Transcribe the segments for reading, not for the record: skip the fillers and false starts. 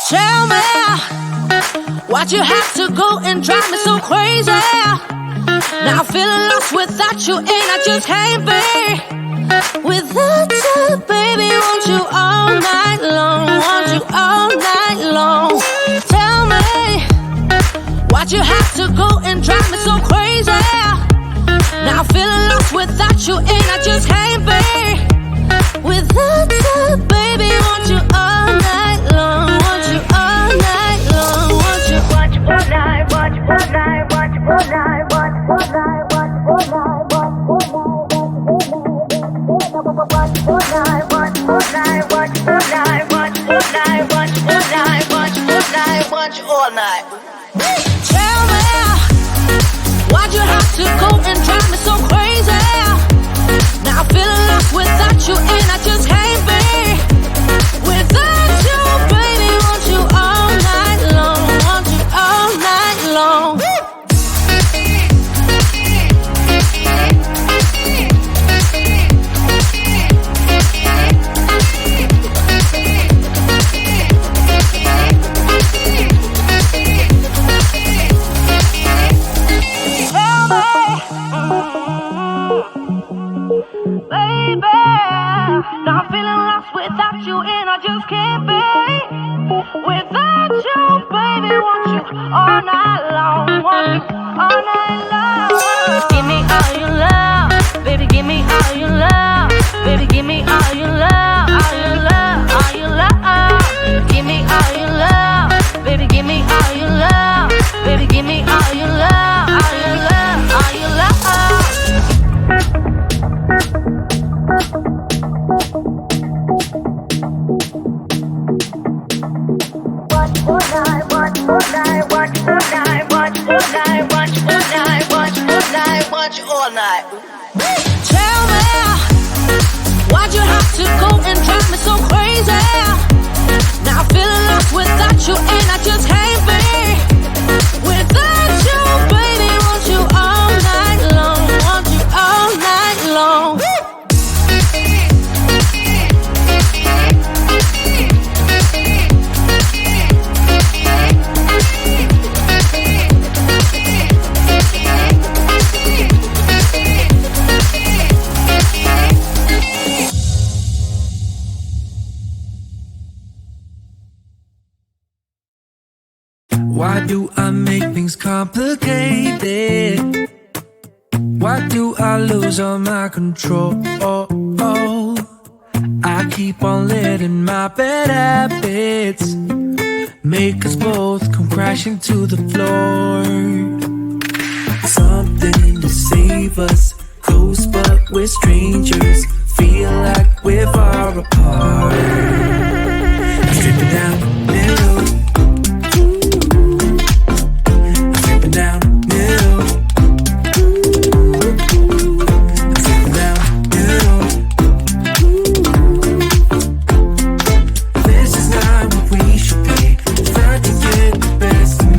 Tell me why'd you have to go and drive me so crazy? Now I'm feeling lost without you, and I just can't be without you, baby. Want you all night long, want you all night long. Tell me why'd you have to go and drive me so crazy? Now I'm feeling lost without you, and I just can't be without you, baby. Want you all night long, want you all night long, want you all night, want you all night, want you all night, want you all night, want you all night, want you all night, want you all night, want you all night, want you all night, want you all night, want you all night, want you all night, want you all night. Tell me why'd you have to go and drive me so crazy? Now I'm feeling lost without you, and I just can't be without you, baby. Want you all night long, want you all night long. Now I'm feeling lost without you, and I just can't be without you, baby. Want you all night long, want you all night long. Give me all your love, baby. Give me all your love, baby. Give me all your love, all your love, all your love. Give me all your love, baby. Give me all your love, baby. Give me all your love, all your love, all your love. All night. Tell me why'd you have to go and drive me so crazy? Now I'm feeling lost without you, and I just can't be without you, baby. Want you all night long, want you all night long. Why do I make things complicated? Why do I lose all my control? I keep on letting my bad habits make us both come crashing to the floor. Something to save us, close but we're strangers. Feel like we're far apart. Stripping down the middle, down middle, down middle. This is not what we should be. Trying to get the best of me.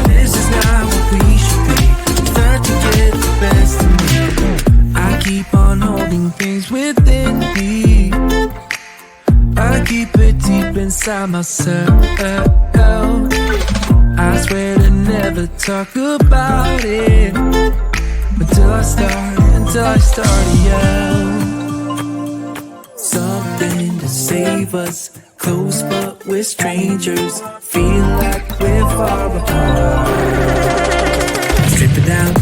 This is not what we should be. Keep on holding things within me. I keep it deep inside myself. I swear to never talk about it until I start to yell. Something to save us, close but we're strangers. Feel like we're far apart. Strip it down.